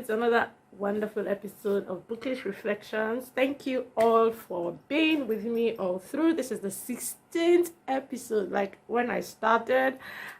It's another wonderful episode of Bookish Reflections. Thank you all for being with me all through. This is the 16th episode. Like when I started,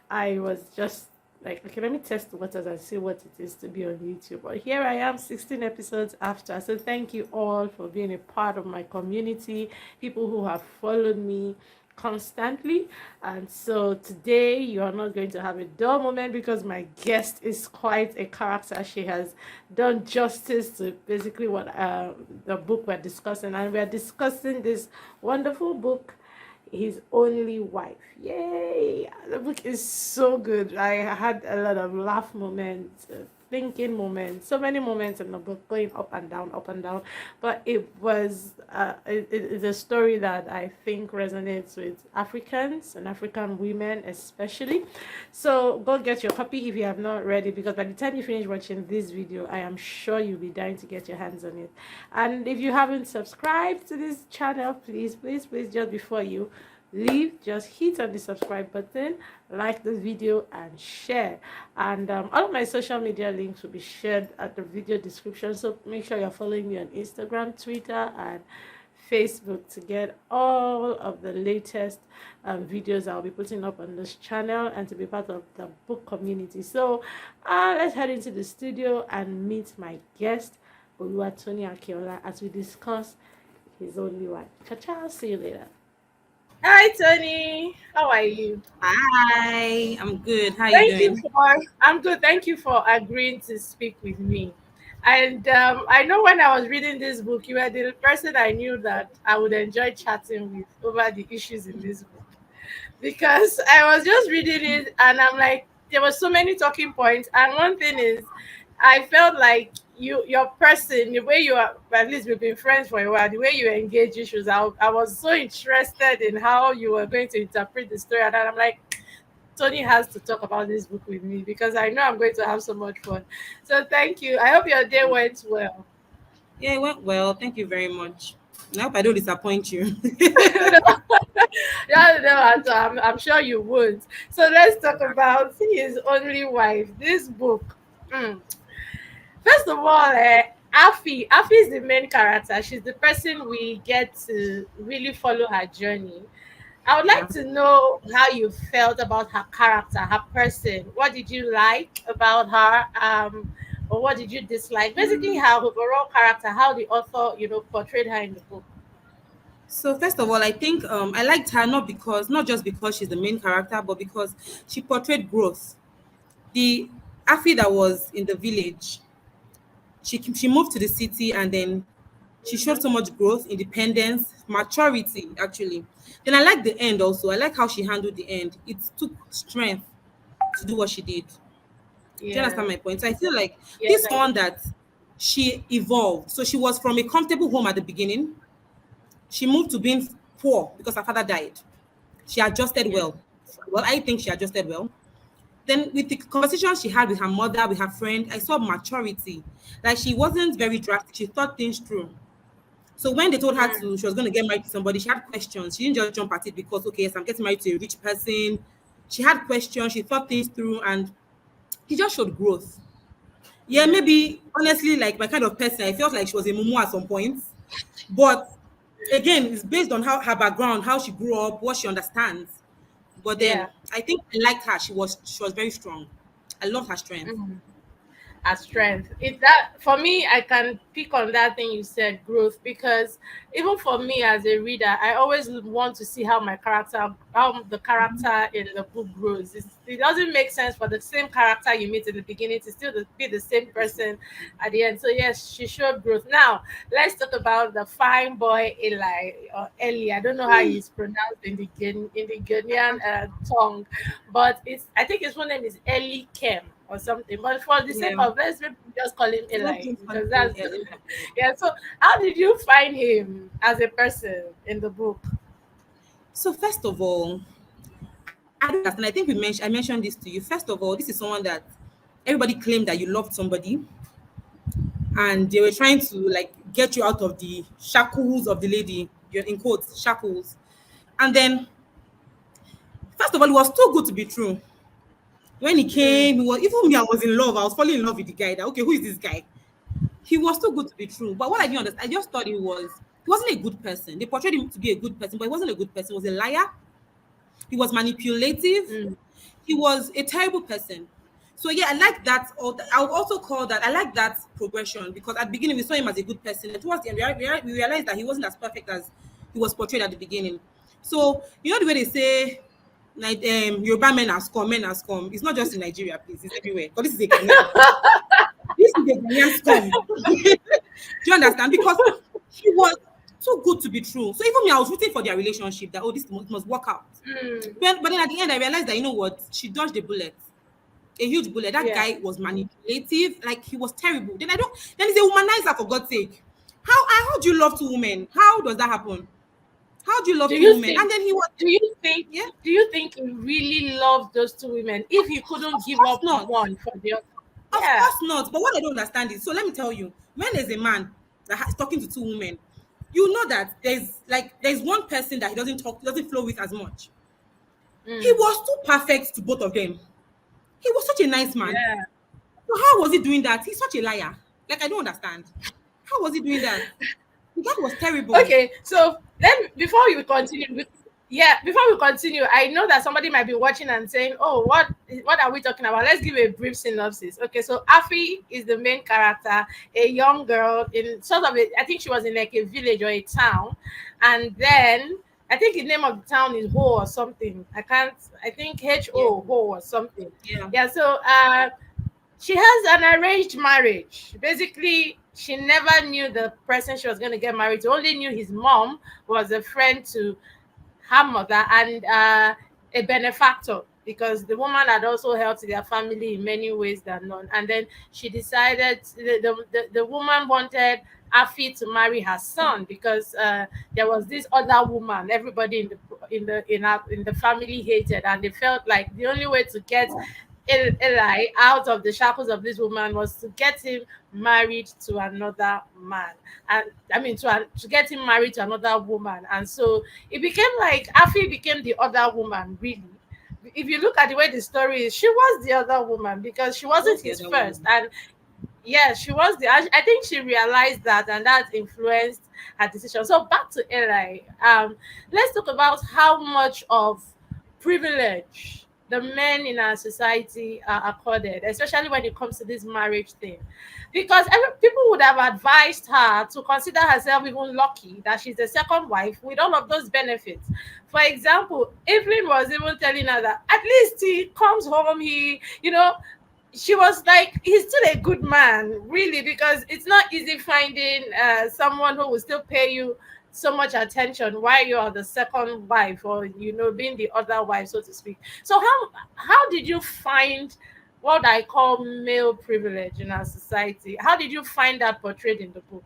I was just like, okay, let me test the waters and see what it is to be on YouTube. But here I am, 16 episodes after. So thank you all for being a part of my community, people who have followed me constantly. And so today you are not going to have a dull moment because my guest is quite a character. She has done justice to basically what the book we're discussing, and we're discussing this wonderful book, His Only Wife. Yay! The book is so good. I had a lot of laugh moments, thinking moments, so many moments in the book, going up and down, up and down. But it was it's a story that I think resonates with Africans and African women especially. So go get your copy if you have not read it, because by the time you finish watching this video, I am sure you'll be dying to get your hands on it. And if you haven't subscribed to this channel, please, just before you leave, just hit on the subscribe button, like this video, and share. And all of my social media links will be shared at the video description, so make sure you're following me on Instagram, Twitter, and Facebook to get all of the latest videos I'll be putting up on this channel and to be part of the book community. So let's head into the studio and meet my guest, Oluwatooni Akinola, as we discuss His Only Wife. Ciao, see you later. Hi, Tony. How are you? Hi, I'm good. How you doing? I'm good. Thank you for agreeing to speak with me. And I know when I was reading this book, you were the person I knew that I would enjoy chatting with over the issues in this book, because I was just reading it and I'm like, there were so many talking points. And one thing is, I felt like your person, the way you are, at least we've been friends for a while, the way you engage issues, I was so interested in how you were going to interpret the story. And I'm like, Tony has to talk about this book with me because I know I'm going to have so much fun. So thank you. I hope your day went well. Yeah, it went well. Thank you very much. I hope I don't disappoint you. Yeah, no, I'm sure you won't. So let's talk about His Only Wife. This book. Mm. First of all, Afi is the main character. She's the person we get to really follow her journey. I would Yeah. like to know how you felt about her character, her person. What did you like about her? Or what did you dislike? Basically, her overall character, how the author, portrayed her in the book. So first of all, I think I liked her not just because she's the main character, but because she portrayed growth. The Afi that was in the village, she moved to the city and then she showed so much growth, independence, maturity actually. Then I like the end also. I like how she handled the end. It took strength to do what she did. Do you Yeah. understand my point? So I feel like Yes, this I do. one that she evolved. So she was from a comfortable home at the beginning. She moved to being poor because her father died. She adjusted Yeah. well. Well, I think she adjusted well. Then with the conversation she had with her mother, with her friend, I saw maturity. Like she wasn't very drastic. She thought things through. So when they told her Mm. she was going to get married to somebody, she had questions. She didn't just jump at it because, okay, yes, I'm getting married to a rich person. She had questions. She thought things through, and he just showed growth. Yeah, Yeah. maybe honestly, like my kind of person, I felt like she was a mumu at some point. But again, it's based on how her background, how she grew up, what she understands. But then Yeah. I think I liked her. She was very strong. I love her strength. Mm. As strength. It that for me, I can pick on that thing you said, growth, because even for me as a reader, I always want to see how the character in the book grows. It doesn't make sense for the same character you meet in the beginning to still be the same person at the end. So yes, she showed growth. Now let's talk about the fine boy Eli or Eli. I don't know how he's pronounced in the Ghanaian tongue, but I think his full name is Eli Kem or something. But for the sake Yeah. of, let's maybe just call him Let's Eli just call because him that's Ella. yeah. So how did you find him as a person in the book? So first of all, I don't understand. I think I mentioned this to you. First of all, this is someone that everybody claimed that you loved somebody, and they were trying to like get you out of the shackles of the lady, you're in quotes, shackles. And then, first of all, it was too good to be true. When he Mm, came, he was even me, I was in love. I was falling in love with the guy. That okay, who is this guy? He was too good to be true. But what I didn't understand, I just thought he wasn't a good person. They portrayed him to be a good person, but he wasn't a good person. He was a liar. He was manipulative. Mm. He was a terrible person. So yeah, I like that. Or I would also call that, I like that progression, because at the beginning we saw him as a good person, and towards the end we realized that he wasn't as perfect as he was portrayed at the beginning. So you know the way they say, like Yoruba men are scum. It's not just in Nigeria, please. It's everywhere. But this is a Ghanaian. This is a Ghanaian scum. Do you understand? Because he was too good to be true. So even me, I was rooting for their relationship. That, oh, this must work out. Mm. But then at the end, I realized that, you know what? She dodged a bullet, a huge bullet. That Yeah. guy was manipulative. Like, he was terrible. Then he's a womanizer, for God's sake. How do you love two women? How does that happen? How do you love Do two you women? think? And then he was, Do you think? yeah, Do you think he really loved those two women? If he couldn't of give course up not. one for the other, Of yeah. course not. But what I don't understand is, so let me tell you, when there's a man that is talking to two women, you know that there's one person that he doesn't flow with as much. He Mm. was too perfect to both of them. He was such a nice man. Yeah. So how was he doing that? He's such a liar. Like, I don't understand. How was he doing that? The guy was terrible. Okay, so then before you continue, yeah, before we continue, I know that somebody might be watching and saying, "Oh, what are we talking about?" Let's give a brief synopsis. Okay, so Afi is the main character, a young girl in sort of I think she was in like a village or a town, and then I think the name of the town is Ho or something. I can't. I think Yeah, Ho or something. yeah. Yeah. So she has an arranged marriage. Basically, she never knew the person she was going to get married to. Only knew his mom was a friend to her mother and a benefactor, because the woman had also helped their family in many ways than none. And then she decided the woman wanted Afi to marry her son, because there was this other woman everybody in the family hated, and they felt like the only way to get Eli out of the shackles of this woman was to get him married to another man, and I mean to get him married to another woman. And so it became like Afi became the other woman, really. If you look at the way the story is, she was the other woman because she She wasn't was the his other first. woman. And yes, she was I think she realized that, and that influenced her decision. So back to Eli. Let's talk about how much of privilege the men in our society are accorded, especially when it comes to this marriage thing. Because people would have advised her to consider herself even lucky that she's the second wife with all of those benefits. For example, Evelyn was even telling her that at least he comes home, she was like, he's still a good man, really, because it's not easy finding someone who will still pay you so much attention while you are the second wife, or being the other wife, so to speak. So how did you find what I call male privilege in our society? How did you find that portrayed in the book?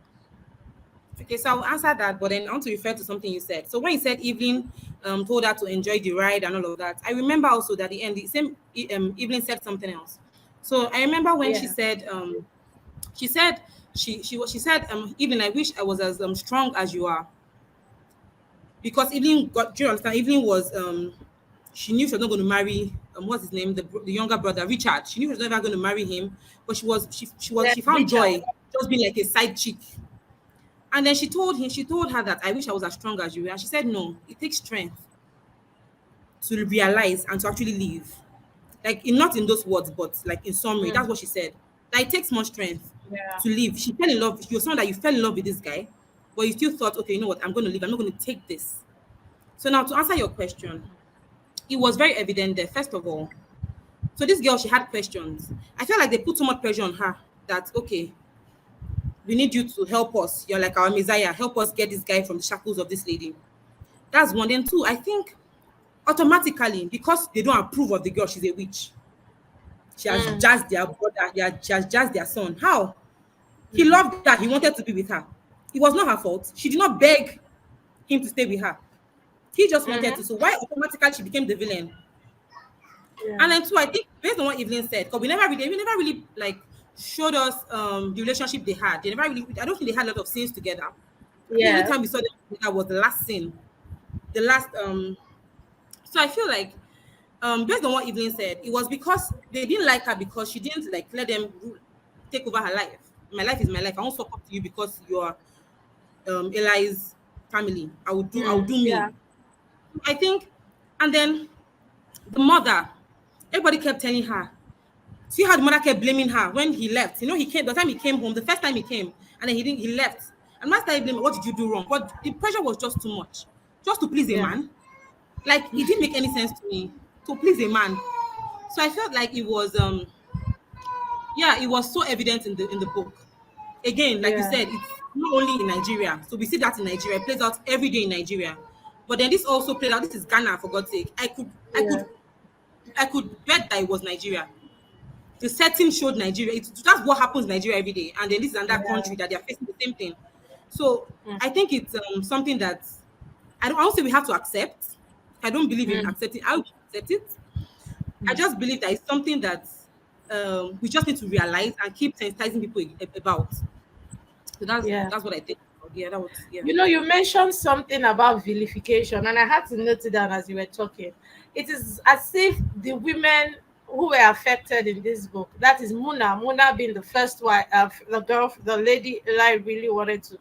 Okay, so I'll answer that, but then I want to refer to something you said. So when you said Evelyn told her to enjoy the ride and all of that, I remember also that the end, the same Evelyn said something else. So I remember when Yeah. she said she said, Evelyn, I wish I was as strong as you are. Because Evelyn got, do you understand? Evelyn was she knew she was not going to marry what's his name, the younger brother, Richard. She knew she was never going to marry him, but Yeah, she found Richard. joy just being like a side chick. And then she told her that I wish I was as strong as you. And she said, no, it takes strength to realize and to actually live. Like, not in those words, but like in summary, Mm, that's what she said. That it takes much strength yeah. to live. She fell in love. You're someone that you fell in love with this guy, but you still thought, okay, you know what, I'm going to live. I'm not going to take this. So now to answer your question, it was very evident there, first of all. So this girl, she had questions. I felt like they put so much pressure on her that, okay, we need you to help us. You're like our messiah. Help us get this guy from the shackles of this lady. That's one. Then two, I think automatically, because they don't approve of the girl, she's a witch. She has Mm, jazzed their brother, she has jazzed their son. How? He mm, loved her. He wanted to be with her. It was not her fault. She did not beg him to stay with her. He just wanted to. mm-hmm. So why automatically she became the villain? Yeah. And then two, I think based on what Evelyn said, because we never really like showed us the relationship they had. They never really, I don't think they had a lot of scenes together. I think the only Yeah. time we saw them together was the last scene. The last so I feel like based on what Evelyn said, it was because they didn't like her because she didn't like let them take over her life. My life is my life. I won't suck up to you because you are Eli's family. I will do me. Yeah. I think, and then the mother, everybody kept telling her. See how the mother kept blaming her when he left. You know, he came the time he came home, the first time he came, and then he left. And mother started blaming, what did you do wrong? But the pressure was just too much. Just to please a Yeah. man. Like it didn't make any sense to me to please a man. So I felt like it was yeah, it was so evident in the book. Again, like you Yeah. said, it's not only in Nigeria. So we see that in Nigeria. It plays out every day in Nigeria. But then this also played out. This is Ghana, for God's sake. Yeah. I could bet that it was Nigeria. The setting showed Nigeria. That's what happens in Nigeria every day. And then this is another Yeah. country that they are facing the same thing. So Mm. I think it's something that I don't say we have to accept. I don't believe in Mm. accepting. I would accept it. I Mm. just believe that it's something that we just need to realize and keep sensitizing people about. So Yeah. that's what I think. Yeah, that was yeah. You know, you mentioned something about vilification, and I had to note it down as you were talking. It is as if the women who were affected in this book, that is Muna being the first wife, the girl, the lady Eli really wanted to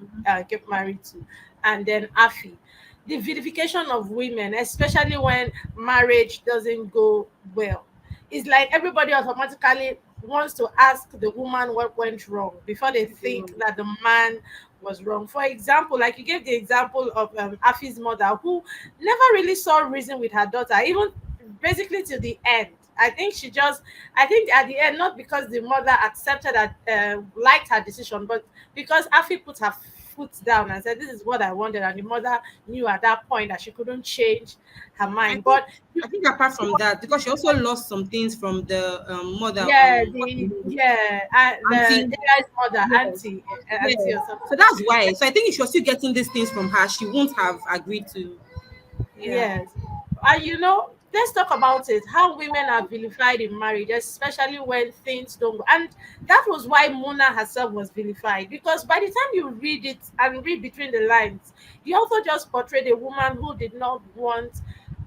get married to, and then Afi. The vilification of women, especially when marriage doesn't go well, it's like everybody automatically wants to ask the woman what went wrong before they think that the man was wrong. For example, like you gave the example of Afi's mother, who never really saw reason with her daughter, even basically to the end. I think at the end, not because the mother accepted that, liked her decision, but because Afi put her foot down and said, "This is what I wanted," and the mother knew at that point that she couldn't change her I mind. think But you, I think apart from that, because she also lost some things from the mother, yeah, what's her name? the Auntie. AI's mother, Yes. auntie Yes. or something. So that's why. So I think if she was still getting these things from her, she won't have agreed to. Yeah. Yes. And let's talk about it. How women are vilified in marriage, especially when things don't go. And that was why Mona herself was vilified. Because by the time you read it and read between the lines, the author just portrayed a woman who did not want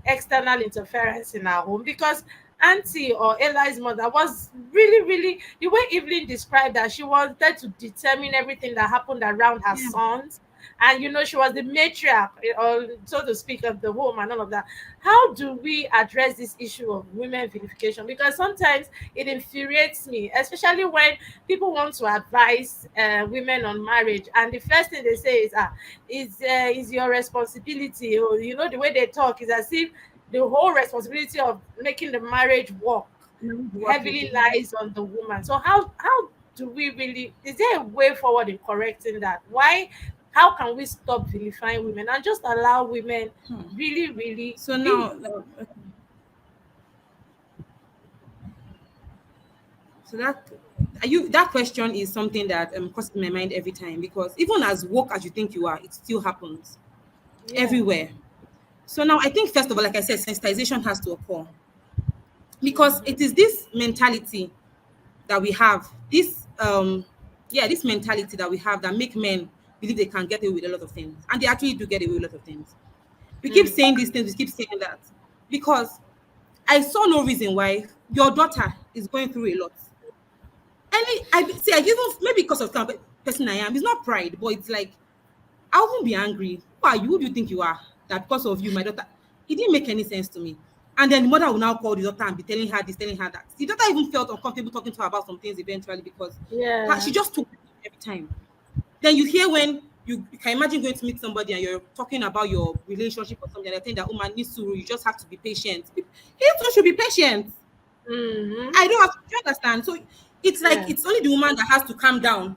external interference in her home, because Auntie or Eli's mother was really, really, the way Evelyn described that, she wanted to determine everything that happened around her Yeah. sons. And she was the matriarch, or so to speak, of the home and all of that. How do we address this issue of women vilification? Because sometimes it infuriates me, especially when people want to advise women on marriage, and the first thing they say is, is your responsibility. Or the way they talk is as if the whole responsibility of making the marriage work Working. heavily lies on the woman. So how do we really, is there a way forward in correcting that? How can we stop vilifying women and just allow women really, really So be? now, so that question is something that crosses my mind every time, because even as woke as you think you are, it still happens Yeah. everywhere. So now I think first of all, like I said, sensitization has to occur, because Mm-hmm. it is this mentality that we have, this mentality that we have that make men believe they can get away with a lot of things, and they actually do get away with a lot of things. We keep Mm. saying these things, we keep saying that, because I saw no reason why your daughter is going through a lot. I see, I even maybe because of the kind of person I am, it's not pride, but it's like I won't be angry. Who are you? Who do you think you are? That because of you, my daughter, it didn't make any sense to me. And then the mother will now call the daughter and be telling her this, telling her that. The daughter even felt uncomfortable talking to her about some things eventually, because she Yeah. just took it every time. Then you hear when you can imagine going to meet somebody and you're talking about your relationship or something, and they're saying that, oh man, Nisuru, you just have to be patient. He too should be patient. Mm-hmm. I don't have to, do you understand? So it's like Yeah. it's only the woman that has to calm down.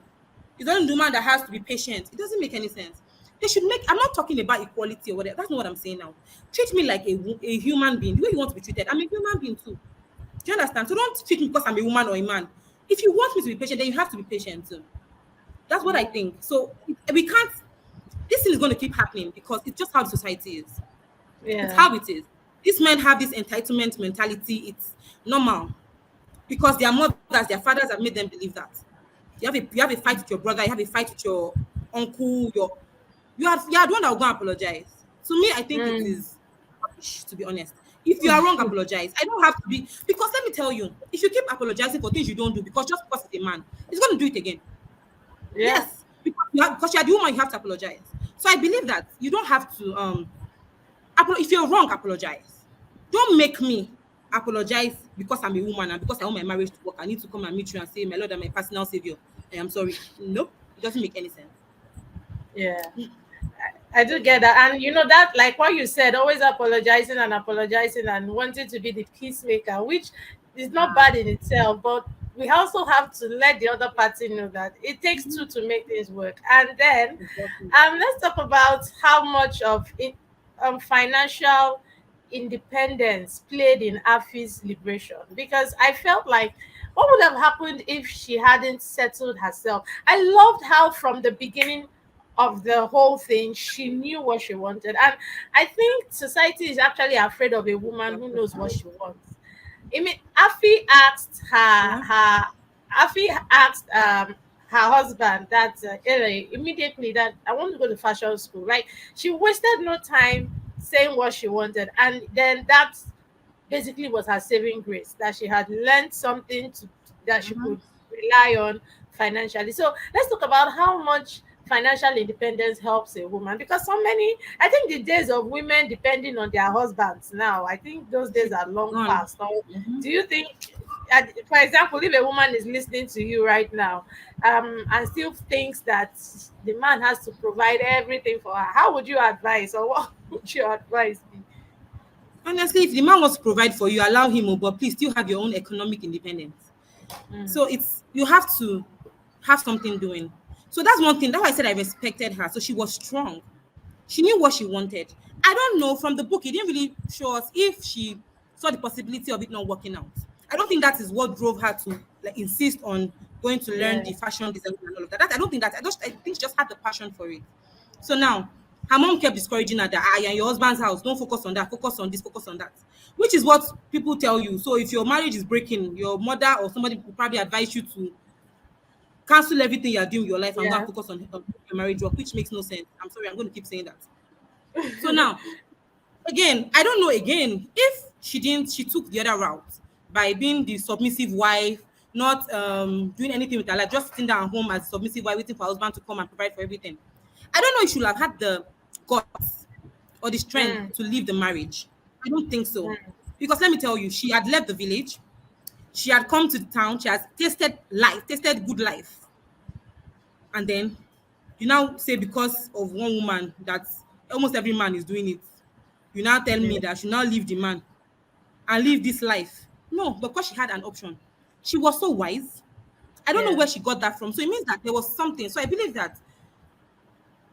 It's only the woman that has to be patient. It doesn't make any sense. They should make, I'm not talking about equality or whatever. That's not what I'm saying now. Treat me like a human being, the way you want to be treated. I'm a human being too. Do you understand? So don't treat me because I'm a woman or a man. If you want me to be patient, then you have to be patient too. That's what I think. So we can't, this thing is going to keep happening because it's just how the society is. It's Yeah. how it is. These men have this entitlement mentality. It's normal because their mothers, their fathers have made them believe that. You have a fight with your brother, you have a fight with your uncle, you are the one that will go and apologize. To me, I think it Mm. is rubbish, to be honest. If you are wrong, apologize. I don't have to be, because let me tell you, if you keep apologizing for things you don't do, because just because it's a man, he's gonna do it again. Yeah. Yes, because you are the woman, you have to apologize. So I believe that you don't have to if you're wrong, apologize. Don't make me apologize because I'm a woman and because I want my marriage to work. I need to come and meet you and say, my Lord and my personal savior, I am sorry. Nope, it doesn't make any sense. Yeah. I do get that. And you know that, like what you said, always apologizing and wanting to be the peacemaker, which is not Ah, bad in itself, but we also have to let the other party know that it takes two to make things work. And then exactly. let's talk about how much of it financial independence played in Afi's liberation, because I felt like what would have happened if she hadn't settled herself. I loved how from the beginning of the whole thing she knew what she wanted, and I think society is actually afraid of a woman who knows what she wants. I mean, Yeah. Afi asked her husband that immediately that I want to go to fashion school. Like, she wasted no time saying what she wanted, and then that basically was her saving grace, that she had learned something that she Mhm. could rely on financially. So let's talk about how much financial independence helps a woman, because so many, I think the days of women depending on their husbands now, I think those days are long Gone. past. Or Mhm. do you think, for example, if a woman is listening to you right now and still thinks that the man has to provide everything for her, how would you advise, or what would your advice be? Honestly, if the man wants to provide for you, allow him, but please still have your own economic independence. Mm, So it's you have to have something doing. So that's one thing. That's why I said I respected her. So she was strong. She knew what she wanted. I don't know, from the book, it didn't really show us if she saw the possibility of it not working out. I don't think that is what drove her to like insist on going to learn yeah, the fashion design and all of that. I don't think that. I think she just had the passion for it. So now her mom kept discouraging her that you're in your husband's house, don't focus on that, focus on this, focus on that. Which is what people tell you. So if your marriage is breaking, your mother or somebody will probably advise you to cancel everything you're doing in your life and go and yeah, focus on your marriage work, which makes no sense. I'm sorry, I'm going to keep saying that. So now, again, I don't know again if she took the other route by being the submissive wife, not doing anything with her life, just sitting down at home as a submissive wife, waiting for her husband to come and provide for everything. I don't know if she should have had the guts or the strength mm, to leave the marriage. I don't think so. mm, Because let me tell you, she had left the village, she had come to the town, she has tasted life, tasted good life. And then you now say because of one woman that almost every man is doing it, you now tell yeah, me that I should now leave the man and live this life. No, because she had an option. She was so wise. I don't know yeah, where she got that from. So it means that there was something. So I believe that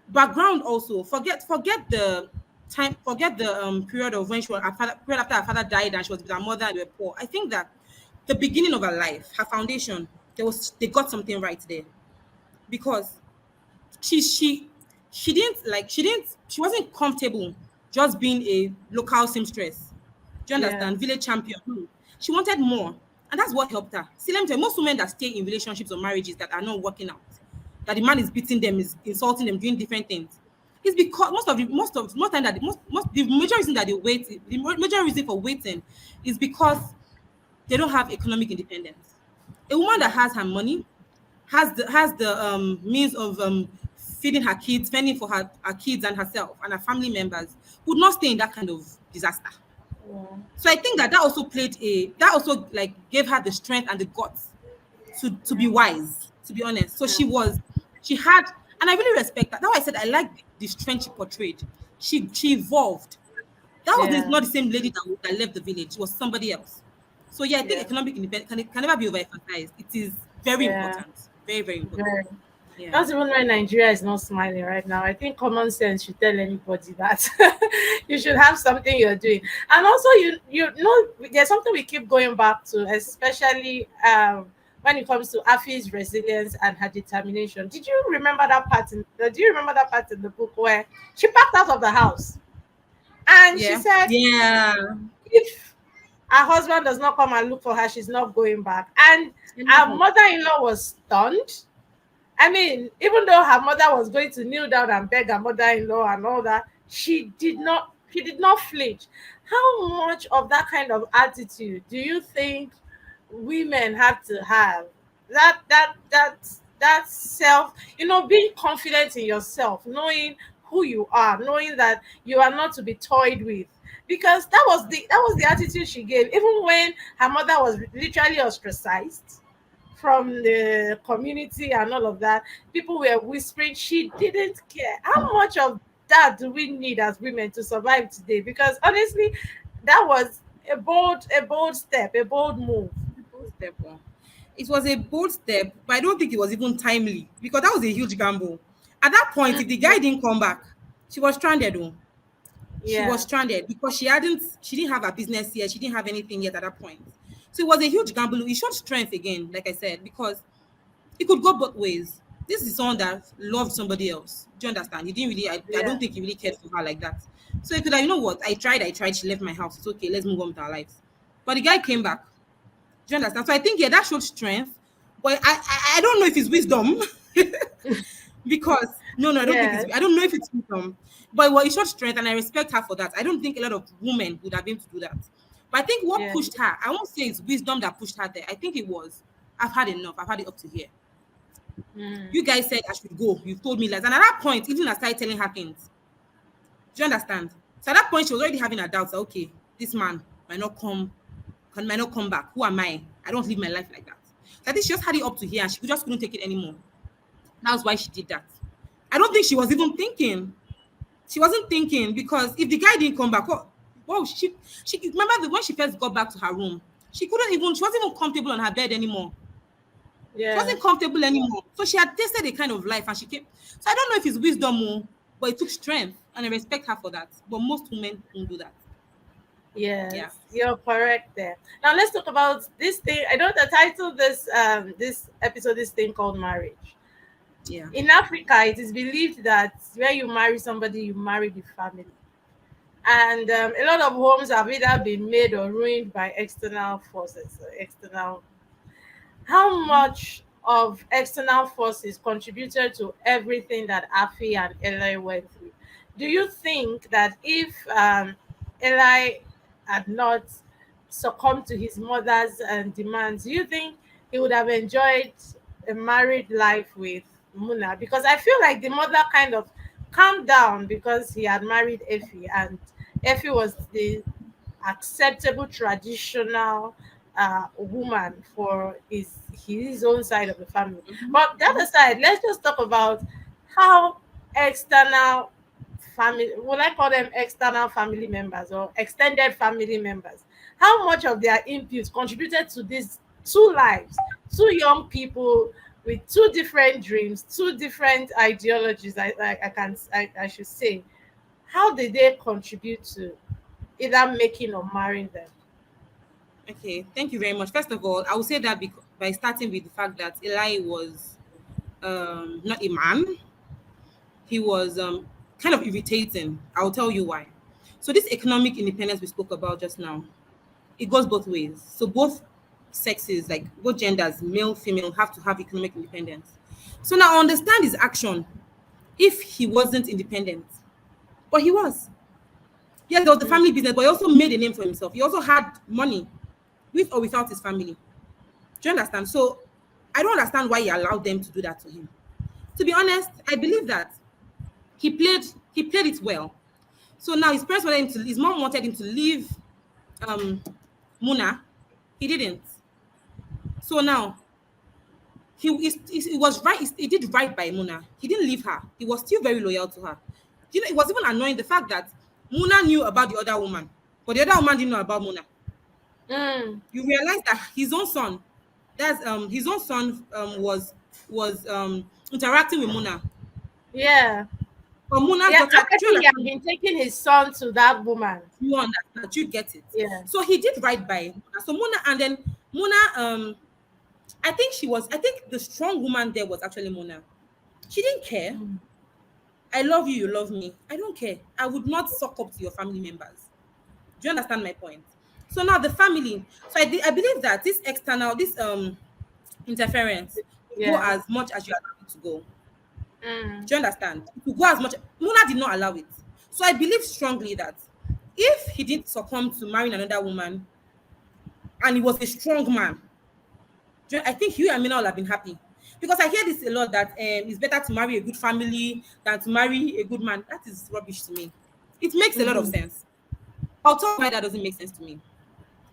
background also. Forget the time. Forget the period of when she was her father, period after her father died and she was with her mother and they were poor. I think that the beginning of her life, her foundation, they got something right there because she she she wasn't comfortable just being a local seamstress. Do you yeah, understand? Village champion. No. She wanted more. And that's what helped her. See, let me tell you, most women that stay in relationships or marriages that are not working out, that the man is beating them, is insulting them, doing different things. It's because most time that the major reason that they wait, major reason for waiting is because they don't have economic independence. A woman that yeah, has her money, has the means of feeding her kids, fending for her kids and herself and her family members, would not stay in that kind of disaster. yeah, So I think that that also like gave her the strength and the guts to be yeah, wise, to be honest. So yeah, she had, and I really respect that. That's why I said I like the strength she portrayed. She evolved. That was yeah, not the same lady that left the village. It was somebody else. So yeah, I think yeah, economic independence can never be overemphasized. It is very yeah. important. Very, very important. Very. Yeah. That's even why Nigeria is not smiling right now. I think common sense should tell anybody that you should have something you're doing. And also, you know, there's something we keep going back to, especially when it comes to Afi's resilience and her determination. Did you remember that part? Do you remember that part in the book where she packed out of the house and she Yeah. said, Yeah. if her husband does not come and look for her, she's not going back. And I know her her. mother-in-law was stunned. I mean, even though her mother was going to kneel down and beg her mother-in-law and all that, she did not flinch. How much of that kind of attitude do you think women have to have? That that self, being confident in yourself, knowing who you are, knowing that you are not to be toyed with. Because that was the attitude she gave, even when her mother was literally ostracized from the community and all of that. People were whispering. She didn't care. How much of that do we need as women to survive today? Because honestly, that was a bold step, a bold move. Bold step, oh. It was a bold step, but I don't think it was even timely because that was a huge gamble. At that point, if the guy didn't come back, she was stranded. Oh. She was Yeah, stranded because she didn't have a business yet. She didn't have anything yet at that point. So it was a huge gamble. It showed strength again, like I said, because it could go both ways. This is someone that loved somebody else. Do you understand? He didn't really, I yeah, don't think he really cared for her like that. So he could have, what? I tried, she left my house. It's okay, let's move on with our lives. But the guy came back. Do you understand? So I think, yeah, that showed strength. But I don't know if it's wisdom. Because no, I don't think yeah, it's, I don't know if it's wisdom. But well, it showed strength and I respect her for that. I don't think a lot of women would have been able to do that. But I think what yeah. pushed her, I won't say it's wisdom that pushed her there. I think it was, I've had enough. I've had it up to here. Mm, You guys said I should go. You've told me less. And at that point, even I started telling her things. Do you understand? So at that point, she was already having her doubts. That, okay, this man might not come back. Who am I? I don't live my life like that. So I think she just had it up to here and she just couldn't take it anymore. That's why she did that. I don't think she was even thinking. She wasn't thinking because if the guy didn't come back, she remember when she first got back to her room, she wasn't even comfortable on her bed anymore. She yeah. wasn't comfortable anymore. So she had tasted a kind of life and she came. So I don't know if it's wisdom, but it took strength and I respect her for that. But most women don't do that. Yeah. Yes, you're correct there. Now let's talk about this thing. I don't title this episode this thing called marriage. Yeah. In Africa, it is believed that when you marry somebody, you marry the family. And a lot of homes have either been made or ruined by external forces, or external. How much of external forces contributed to everything that Afi and Eli went through? Do you think that if Eli had not succumbed to his mother's demands, do you think he would have enjoyed a married life with Muna? Because I feel like the mother kind of calmed down because he had married Effie, and Effie was the acceptable traditional woman for his own side of the family. But the other side, let's just talk about how external family, would I call them external family members or extended family members, how much of their input contributed to these two lives, two young people with two different dreams, two different ideologies. I should say, how did they contribute to either making or marrying them? Okay. Thank you very much. First of all, I will say that by starting with the fact that Eli was not a man. He was kind of irritating. I'll tell you why. So this economic independence we spoke about just now, it goes both ways. So both sexes, like both genders, male, female, have to have economic independence. So now I understand his action if he wasn't independent. But he was. Yes, there was the Mm, family business, but he also made a name for himself. He also had money with or without his family. Do you understand? So I don't understand why he allowed them to do that to him. To be honest, I believe that he played it well. So now his mom wanted him to leave um Muna. He didn't. So now he was right. He did right by Muna. He didn't leave her. He was still very loyal to her. It was even annoying the fact that Muna knew about the other woman, but the other woman didn't know about Muna. mm, You realize that his own son was interacting with Muna. yeah. But Muna's Yeah, daughter, do you apparently he had understand? been taking his son to that woman. You understand? You get it. Yeah. So he did right by Muna. So Muna, and then Muna, I think the strong woman there was actually Muna. She didn't care. Mm. I love you, you love me. I don't care. I would not suck up to your family members. Do you understand my point? So now the family. So I believe that this interference will go Yeah. as much as you allow it to go. Mm. Do you understand? It will go as much. Muna did not allow it. So I believe strongly that if he didn't succumb to marrying another woman and he was a strong man, I think you and Mina will have been happy. Because I hear this a lot that it's better to marry a good family than to marry a good man. That is rubbish to me. It makes a lot of Mm-hmm. sense. I'll tell you why that doesn't make sense to me.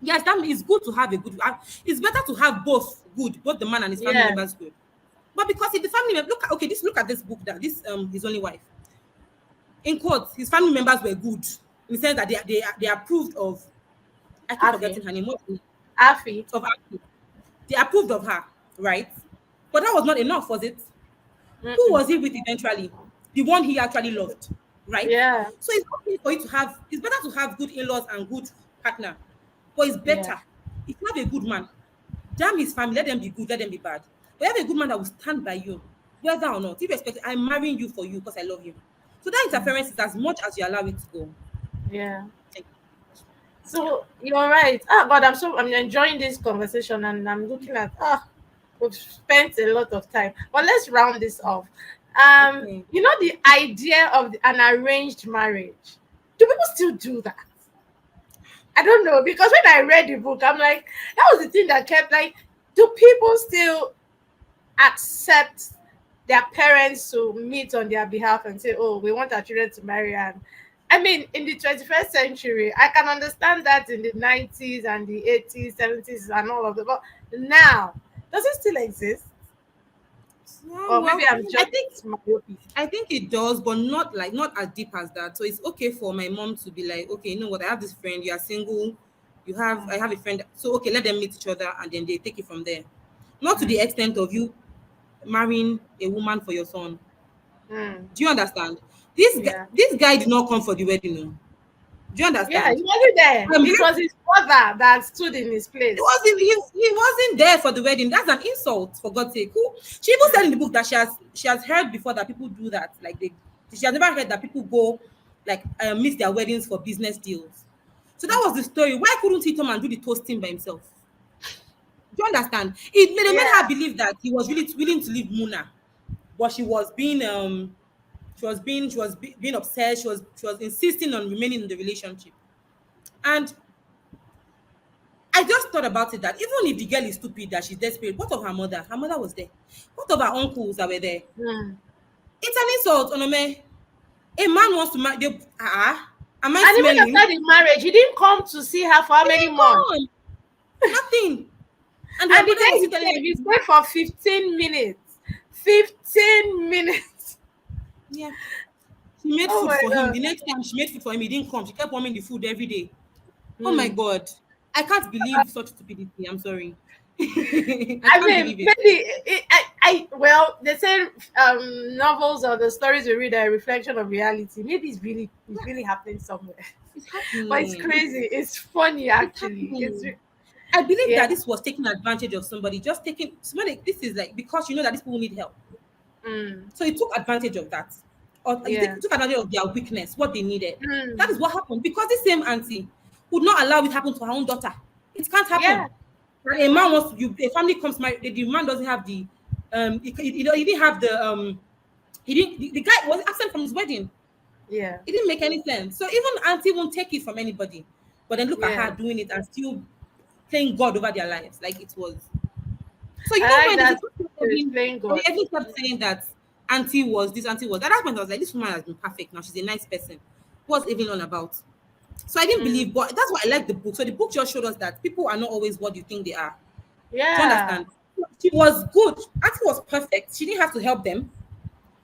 Yes, that means it's good to have a good. It's better to have both good, both the man and his family Yeah. members good. But because if the family member look at okay, this look at this book that this his only wife in quotes his family members were good in the sense that they approved of I keep Afi. forgetting her name. What's the name? Afi. Of her. They approved of her, right? But that was not enough, was it? Who Mm-mm. was he with eventually? The one he actually loved, right? Yeah. So it's okay for you to have. It's better to have good in-laws and good partner, but it's Yeah. better if you have a good man. Damn his family, let them be good, let them be bad. But have a good man that will stand by you, whether or not. If you expect, I'm marrying you for you because I love you. So that interference is as much as you allow it to go. Yeah. Thank So you're right. God, I'm enjoying this conversation, and I'm looking at we've spent a lot of time. But let's round this off. you. Okay. The idea of an arranged marriage. Do people still do that? I don't know, because when I read the book, I'm like, that was the thing that kept like, do people still accept their parents to meet on their behalf and say, "Oh, we want our children to marry"? And I mean, in the 21st century, I can understand that in the 90s and the 80s, 70s, and all of that. But now, does it still exist? Yeah, Or maybe well, I'm just myopic. I think it does, but not as deep as that. So it's okay for my mom to be like, okay, you know what? I have this friend. You are single. I have a friend. So okay, let them meet each other, and then they take it from there. Not to the Mm, extent of you marrying a woman for your son. mm, Do you understand? yeah. This guy did not come for the wedding. No. Do you Yeah, understand? he wasn't there. I'm It very, was his father that stood in his he place. wasn't he wasn't there for the wedding. That's an insult for God's sake. Who she even said in the Mm, book that she has heard before that people do that. Like she has never heard that people go like miss their weddings for business deals. So that was the story. Why couldn't he come and do the toasting by himself? Do you understand? They made her yeah. believe that he was really willing to leave Muna, but she was being obsessed. She was insisting on remaining in the relationship. And I just thought about it that even if the girl is stupid, that she's desperate, what of her mother? Her mother was there. What of her uncles that were there? Mm. It's an insult, Onome. A man wants to marry. Am I And even smelling? after the marriage, he didn't come to see her for how He many didn't months? come. Nothing. And the And the mother day was he still telling came, he her, stayed for 15 minutes. 15 minutes. yeah, she made Oh food my for him. God. The next time she made food for him, he didn't come. She kept warming the food every day. Oh my Hmm. God. I can't believe such stupidity. I'm sorry. I I can't mean, believe it. maybe well, they say novels or the stories we read are a reflection of reality. Maybe it's really happening somewhere. It's But it's happening. crazy. It's funny It's actually. happening. I believe Yeah. that this was taking advantage of somebody, just taking somebody. This is like because you know that these people need help, Mm, so he took advantage of that, or he yeah. took advantage of their weakness, what they needed. That Mm, is what happened because this same auntie would not allow it happen to her own daughter. It can't yeah. happen. That a man wants you, a family comes married, the man doesn't have the he didn't have the he didn't the guy was absent from his wedding. Yeah. It didn't make any sense. So even auntie won't take it from anybody. But then look at Yeah. her doing it and still playing God over their lives. Like it was. So you know I like when he that. kept It's saying, playing when God. he every kept saying that auntie was this, auntie was. At that point, I was like, this woman has been perfect now. She's a nice person. What's even on about? So I didn't Mm, believe, but that's why I like the book. So the book just showed us that people are not always what you think they are. Do you yeah. understand? She was good. Auntie was perfect. She didn't have to help them.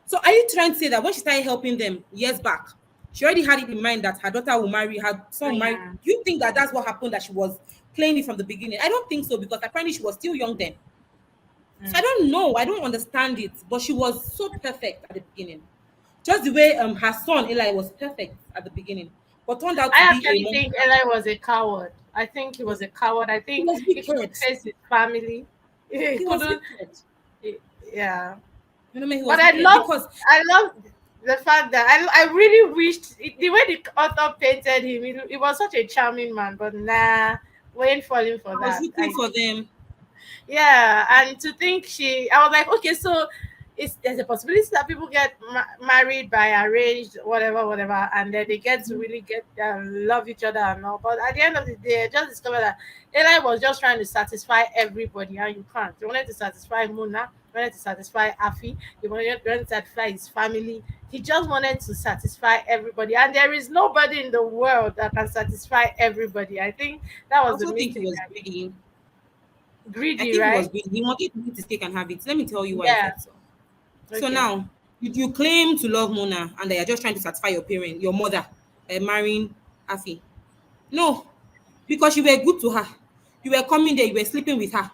So are you trying to say that when she started helping them years back, she already had it in mind that her daughter will marry, her son will marry? Yeah. Do you think that that's what happened, that she was playing it from the beginning? I don't think so because apparently she was still young then. So I Mm. don't know. I don't understand it. But she was so perfect at the beginning. Just the way her son Eli was perfect at the beginning, but turned out to I be a actually think monster. Eli was a coward. I think he was a coward. I He think was he couldn't wicked. face his family. He He was couldn't. wicked. Yeah. You know, what I mean, he But was wicked because I love the fact that I really wished the way the author painted him. He was such a charming man, but nah, we ain't falling for I was that. rooting for them. Yeah, and to think I was like, okay, so there's a possibility that people get married by arranged, whatever, whatever, and then they get to really get love each other and all. But at the end of the day, I just discovered that Eli was just trying to satisfy everybody, and you can't. You wanted to satisfy Muna, wanted to satisfy Afi, he wanted to satisfy his family. He just wanted to satisfy everybody, and there is nobody in the world that can satisfy everybody. I think that I was the also think he mistake. was greedy. I Greedy, think he was right? greedy. He wanted to eat his cake and have it. Let me tell you why I Yeah. said so. So Okay. now, you claim to love Mona and that you're just trying to satisfy your parent, your mother, by marrying Afi. No, because you were good to her. You were coming there, you were sleeping with her.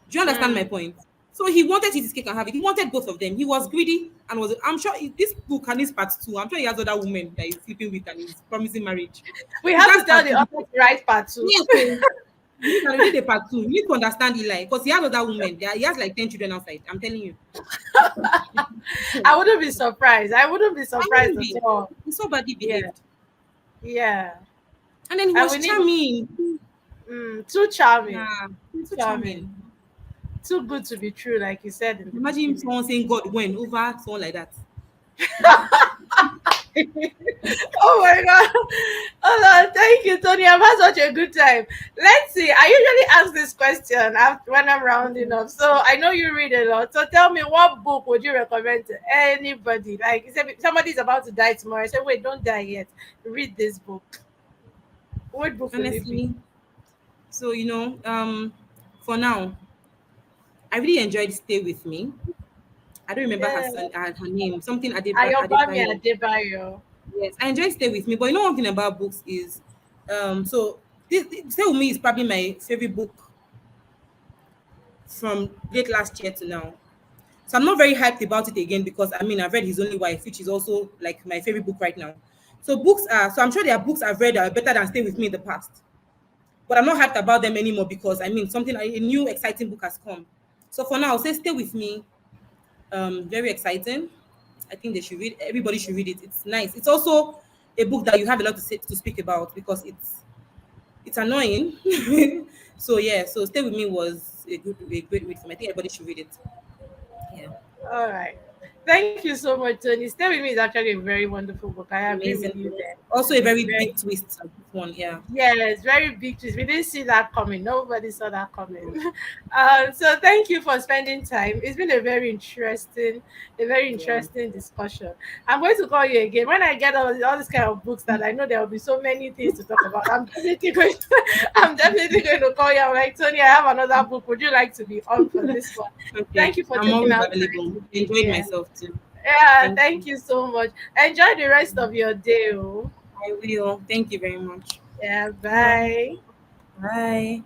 Do you understand my Mm. point? So he wanted to eat his cake and have it. He wanted both of them. He was greedy and was. I'm sure this book and this part two. I'm sure he has other women that he's sleeping with and he's promising marriage. We It have to has tell part the two author because to write part two. yes, so we need a part two. You need to understand Eli because he has other women. He has like 10 children outside. I'm telling you. I wouldn't be surprised. I wouldn't be I surprised wouldn't at be. all. He's so badly Yeah. behaved. Yeah. And then he And was we need charming. too charming. Yeah, Too so charming. charming. Too good to be true, like you said in the Imagine beginning. someone saying God when over someone like that. Oh my god. Oh Lord, thank you, Tony. I've had such a good time. Let's see. I usually ask this question after when I'm rounding up. So I know you read a lot. So tell me, what book would you recommend to anybody? Like you said, somebody's about to die tomorrow. I said, wait, don't die yet. Read this book. What book will it be? Honestly. So for now, I really enjoyed Stay With Me. I don't remember Yeah. her name. Something Ayobami Adebayo. Adebayo. Yes, I enjoy Stay With Me. But one thing about books is, so this Stay With Me is probably my favorite book from late last year to now. So I'm not very hyped about it again because I've read His Only Wife, which is also like my favorite book right now. So I'm sure there are books I've read that are better than Stay With Me in the past. But I'm not hyped about them anymore because something a new exciting book has come. So for now, I'll say Stay With Me. Very exciting. I think they should read. Everybody should read it. It's nice. It's also a book that you have a lot to speak about because it's annoying. So yeah, so Stay With Me was a great read for me. I think everybody should read it. Yeah, All right. Thank you so much, Tony. Stay With Me is actually a very wonderful book. I agree amazing with you book. there. Also a It's very very big twist on this one. Yeah. Yes, very big twist. We didn't see that coming. Nobody saw that coming. So thank you for spending time. It's been a very Yeah. interesting discussion. I'm going to call you again when I get all these kind of books that I know there will be so many things to talk about. I'm definitely going to call you. I'm like, Tony, I have another book. Would you like to be on for this one? Okay. Thank you for I'm taking always out time available. to be Enjoyed here. myself too. Yeah, Thank you. thank you so much. Enjoy the rest of your day. Oh. I will. Thank you very much. Yeah, All right. bye. Bye.